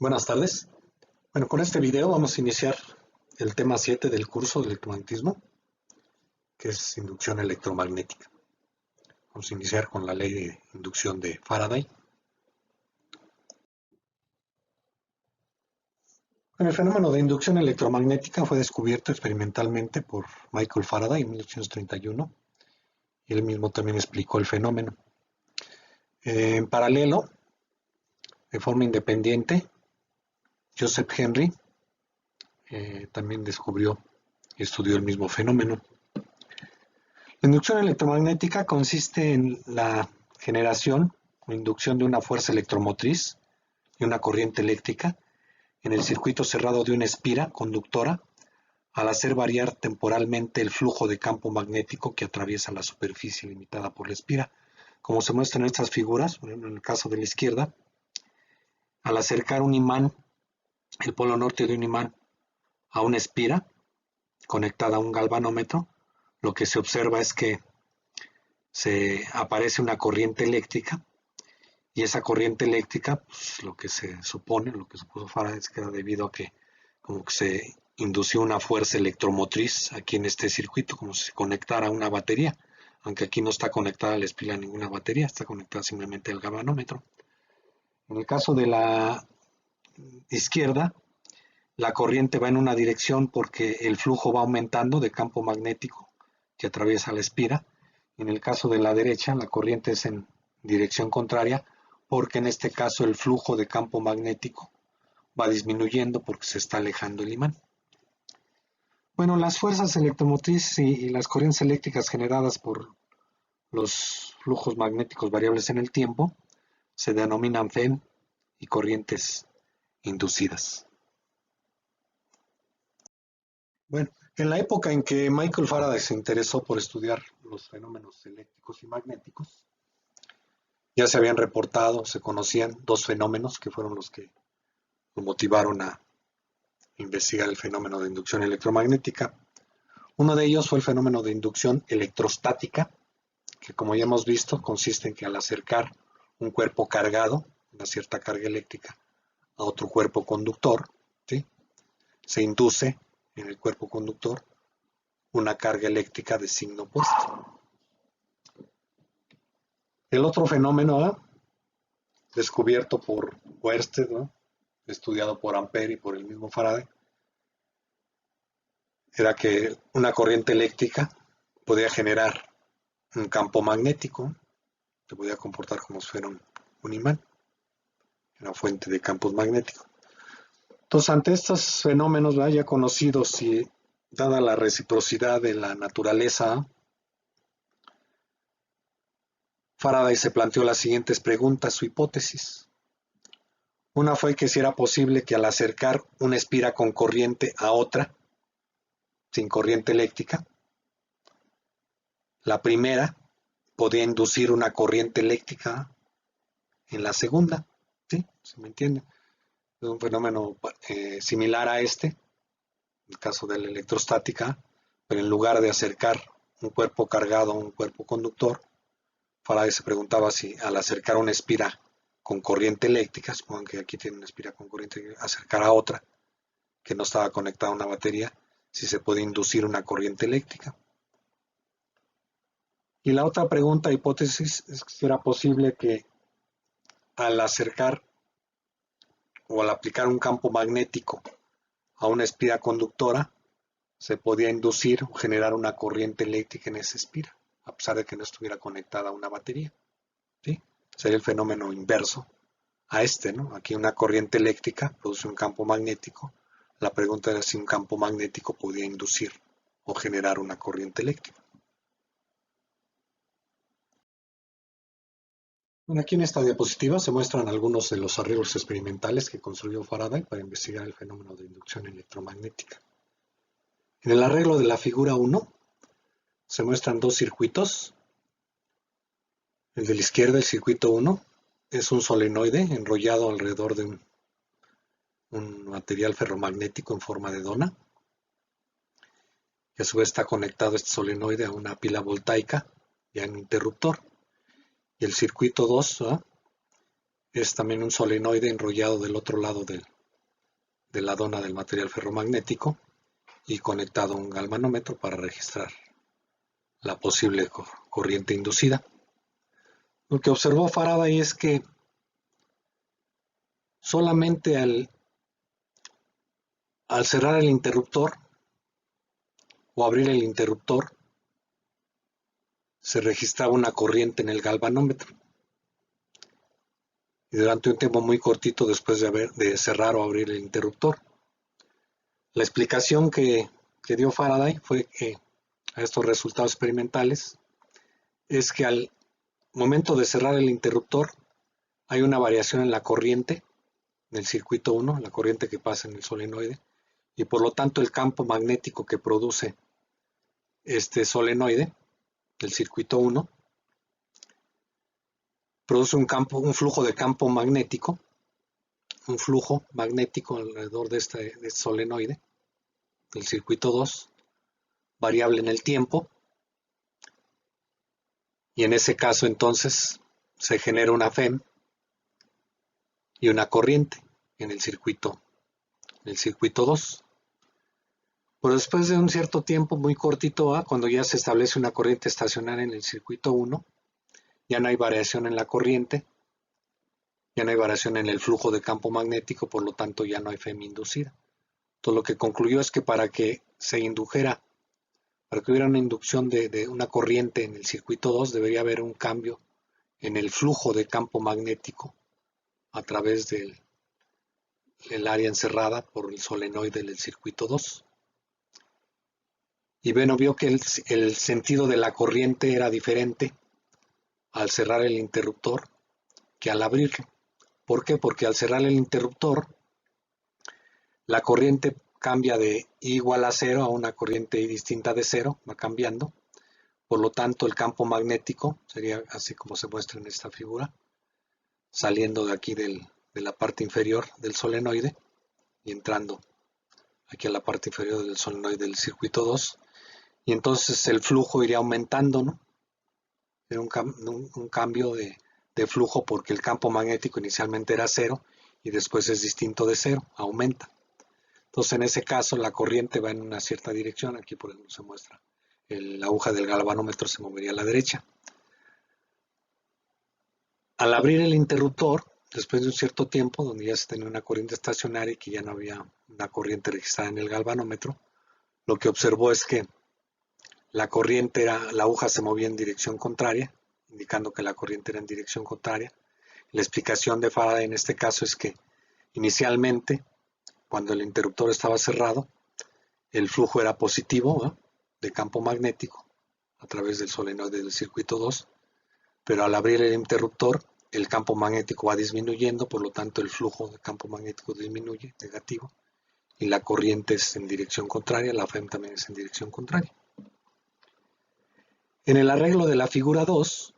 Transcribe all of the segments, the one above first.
Buenas tardes. Bueno, con este video vamos a iniciar el tema 7 del curso de electromagnetismo, que es inducción electromagnética. Vamos a iniciar con la ley de inducción de Faraday. Bueno, el fenómeno de inducción electromagnética fue descubierto experimentalmente por Michael Faraday en 1831 y él mismo también explicó el fenómeno. En paralelo, de forma independiente, Joseph Henry también descubrió y estudió el mismo fenómeno. La inducción electromagnética consiste en la generación o inducción de una fuerza electromotriz y una corriente eléctrica en el circuito cerrado de una espira conductora al hacer variar temporalmente el flujo de campo magnético que atraviesa la superficie limitada por la espira. Como se muestra en estas figuras, en el caso de la izquierda, al acercar un imán, el polo norte de un imán, a una espira conectada a un galvanómetro, lo que se observa es que se aparece una corriente eléctrica y esa corriente eléctrica, pues, lo que se supone, lo que supuso Faraday es que era debido a que como que se indució una fuerza electromotriz aquí en este circuito, como si se conectara a una batería, aunque aquí no está conectada la espira a ninguna batería, está conectada simplemente al galvanómetro. En el caso de la izquierda, la corriente va en una dirección porque el flujo va aumentando de campo magnético que atraviesa la espira. En el caso de la derecha, la corriente es en dirección contraria porque en este caso el flujo de campo magnético va disminuyendo porque se está alejando el imán. Bueno, las fuerzas electromotrices y las corrientes eléctricas generadas por los flujos magnéticos variables en el tiempo se denominan FEM y corrientes inducidas. Bueno, en la época en que Michael Faraday se interesó por estudiar los fenómenos eléctricos y magnéticos, ya se habían reportado, se conocían dos fenómenos que fueron los que lo motivaron a investigar el fenómeno de inducción electromagnética. Uno de ellos fue el fenómeno de inducción electrostática, que como ya hemos visto consiste en que al acercar un cuerpo cargado, una cierta carga eléctrica, a otro cuerpo conductor, ¿sí?, se induce en el cuerpo conductor una carga eléctrica de signo opuesto. El otro fenómeno descubierto por Oersted, estudiado por Ampère y por el mismo Faraday, era que una corriente eléctrica podía generar un campo magnético, se podía comportar como si fuera un imán, una fuente de campos magnéticos. Entonces, ante estos fenómenos ya conocidos y dada la reciprocidad de la naturaleza, Faraday se planteó las siguientes preguntas, su hipótesis. Una fue que si era posible que al acercar una espira con corriente a otra, sin corriente eléctrica, la primera podía inducir una corriente eléctrica en la segunda, ¿sí? ¿Se me entiende? Es un fenómeno similar a este, en el caso de la electrostática, pero en lugar de acercar un cuerpo cargado a un cuerpo conductor, Faraday se preguntaba si al acercar una espira con corriente eléctrica, supongan que aquí tiene una espira con corriente, acercar a otra que no estaba conectada a una batería, si se puede inducir una corriente eléctrica. Y la otra pregunta, hipótesis, es si era posible que al acercar o al aplicar un campo magnético a una espira conductora, se podía inducir o generar una corriente eléctrica en esa espira, a pesar de que no estuviera conectada a una batería, ¿sí? Sería el fenómeno inverso a este, ¿no? Aquí una corriente eléctrica produce un campo magnético. La pregunta era si un campo magnético podía inducir o generar una corriente eléctrica. Bueno, aquí en esta diapositiva se muestran algunos de los arreglos experimentales que construyó Faraday para investigar el fenómeno de inducción electromagnética. En el arreglo de la figura 1 se muestran dos circuitos. El de la izquierda, el circuito 1, es un solenoide enrollado alrededor de un material ferromagnético en forma de dona. Y a su vez está conectado este solenoide a una pila voltaica y a un interruptor. Y el circuito 2 es también un solenoide enrollado del otro lado de la dona del material ferromagnético y conectado a un galvanómetro para registrar la posible corriente inducida. Lo que observó Faraday es que solamente al cerrar el interruptor o abrir el interruptor se registraba una corriente en el galvanómetro. Y durante un tiempo muy cortito después de cerrar o abrir el interruptor. La explicación que dio Faraday fue que a estos resultados experimentales es que al momento de cerrar el interruptor hay una variación en la corriente del circuito 1, la corriente que pasa en el solenoide, y por lo tanto el campo magnético que produce este solenoide, el circuito 1, produce un flujo de campo magnético, un flujo magnético alrededor de este solenoide, el circuito 2, variable en el tiempo, y en ese caso entonces se genera una FEM y una corriente en el circuito 2. Pero después de un cierto tiempo muy cortito, cuando ya se establece una corriente estacionaria en el circuito 1, ya no hay variación en la corriente, ya no hay variación en el flujo de campo magnético, por lo tanto ya no hay FEM inducida. Entonces lo que concluyó es que para que hubiera una inducción de una corriente en el circuito 2, debería haber un cambio en el flujo de campo magnético a través del área encerrada por el solenoide del circuito 2. Y bueno, vio que el sentido de la corriente era diferente al cerrar el interruptor que al abrirlo. ¿Por qué? Porque al cerrar el interruptor, la corriente cambia de I igual a 0 a una corriente I distinta de 0, va cambiando. Por lo tanto, el campo magnético sería así como se muestra en esta figura, saliendo de aquí de la parte inferior del solenoide y entrando aquí a la parte inferior del solenoide del circuito 2. Y entonces el flujo iría aumentando, ¿no? Era un cambio de flujo porque el campo magnético inicialmente era 0 y después es distinto de 0, aumenta. Entonces en ese caso la corriente va en una cierta dirección, aquí por ejemplo se muestra, la aguja del galvanómetro se movería a la derecha. Al abrir el interruptor, después de un cierto tiempo, donde ya se tenía una corriente estacionaria y que ya no había una corriente registrada en el galvanómetro, lo que observó es que la aguja se movía en dirección contraria, indicando que la corriente era en dirección contraria. La explicación de Faraday en este caso es que inicialmente, cuando el interruptor estaba cerrado, el flujo era positivo, ¿no?, de campo magnético a través del solenoide del circuito 2, pero al abrir el interruptor, el campo magnético va disminuyendo, por lo tanto el flujo de campo magnético disminuye, negativo, y la corriente es en dirección contraria, la FEM también es en dirección contraria. En el arreglo de la figura 2,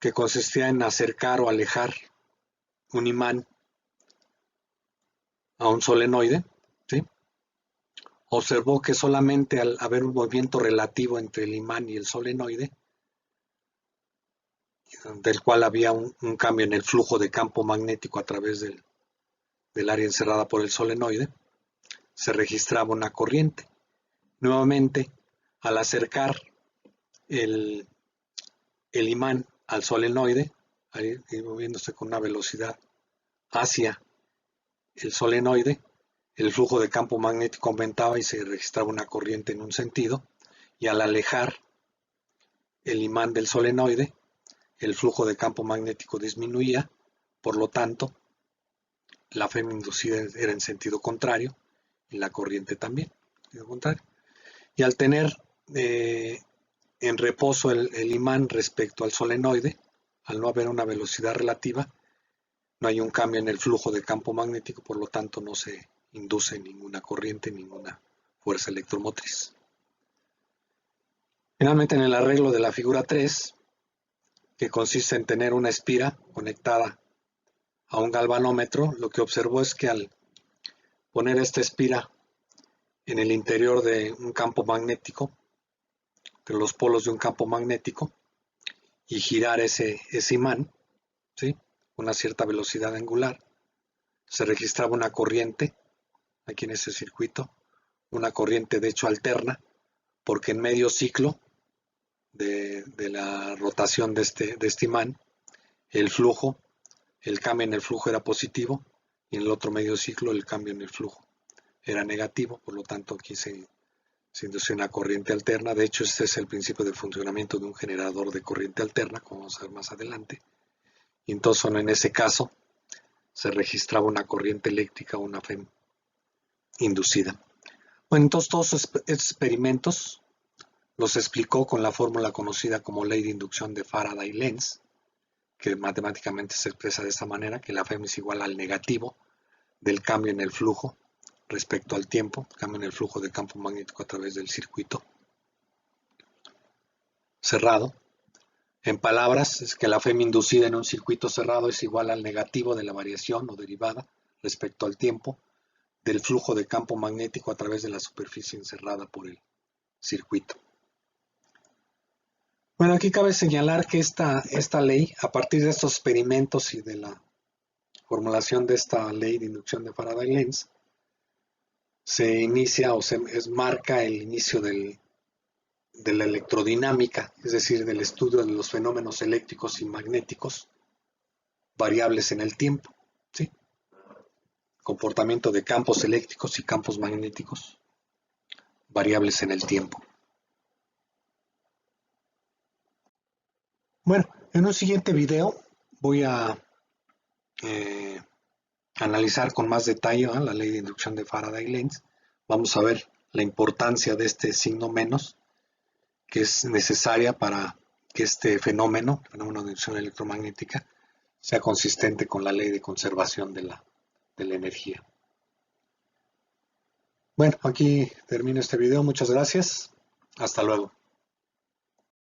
que consistía en acercar o alejar un imán a un solenoide, ¿sí?, observó que solamente al haber un movimiento relativo entre el imán y el solenoide, del cual había un cambio en el flujo de campo magnético a través del área encerrada por el solenoide, se registraba una corriente. Nuevamente, al acercar el imán al solenoide, al ir moviéndose con una velocidad hacia el solenoide, el flujo de campo magnético aumentaba y se registraba una corriente en un sentido, y al alejar el imán del solenoide, el flujo de campo magnético disminuía, por lo tanto, la FEM inducida era en sentido contrario y la corriente también, en sentido contrario. Y al tener en reposo el imán respecto al solenoide, al no haber una velocidad relativa, no hay un cambio en el flujo de campo magnético, por lo tanto no se induce ninguna corriente, ninguna fuerza electromotriz. Finalmente, en el arreglo de la figura 3, que consiste en tener una espira conectada a un galvanómetro, lo que observó es que al poner esta espira en el interior de un campo magnético, de los polos de un campo magnético, y girar ese imán, ¿sí? Una cierta velocidad angular. Se registraba una corriente aquí en ese circuito, una corriente de hecho alterna, porque en medio ciclo de la rotación de este imán, el cambio en el flujo era positivo, y en el otro medio ciclo el cambio en el flujo era negativo. Por lo tanto, aquí se induce una corriente alterna. De hecho, este es el principio de funcionamiento de un generador de corriente alterna, como vamos a ver más adelante. Y entonces, en ese caso, se registraba una corriente eléctrica, una FEM inducida. Bueno, entonces todos estos experimentos los explicó con la fórmula conocida como ley de inducción de Faraday-Lenz, que matemáticamente se expresa de esta manera, que la FEM es igual al negativo del cambio en el flujo respecto al tiempo, cambio en el flujo de campo magnético a través del circuito cerrado. En palabras, es que la FEM inducida en un circuito cerrado es igual al negativo de la variación o derivada respecto al tiempo del flujo de campo magnético a través de la superficie encerrada por el circuito. Bueno, aquí cabe señalar que esta ley, a partir de estos experimentos y de la formulación de esta ley de inducción de Faraday-Lenz, se inicia o marca el inicio de la electrodinámica, es decir, del estudio de los fenómenos eléctricos y magnéticos variables en el tiempo, ¿sí? Comportamiento de campos eléctricos y campos magnéticos variables en el tiempo. Bueno, en un siguiente video voy a analizar con más detalle la ley de inducción de Faraday-Lenz. Vamos a ver la importancia de este signo menos, que es necesaria para que este fenómeno de inducción electromagnética, sea consistente con la ley de conservación de la energía. Bueno, aquí termino este video. Muchas gracias. Hasta luego.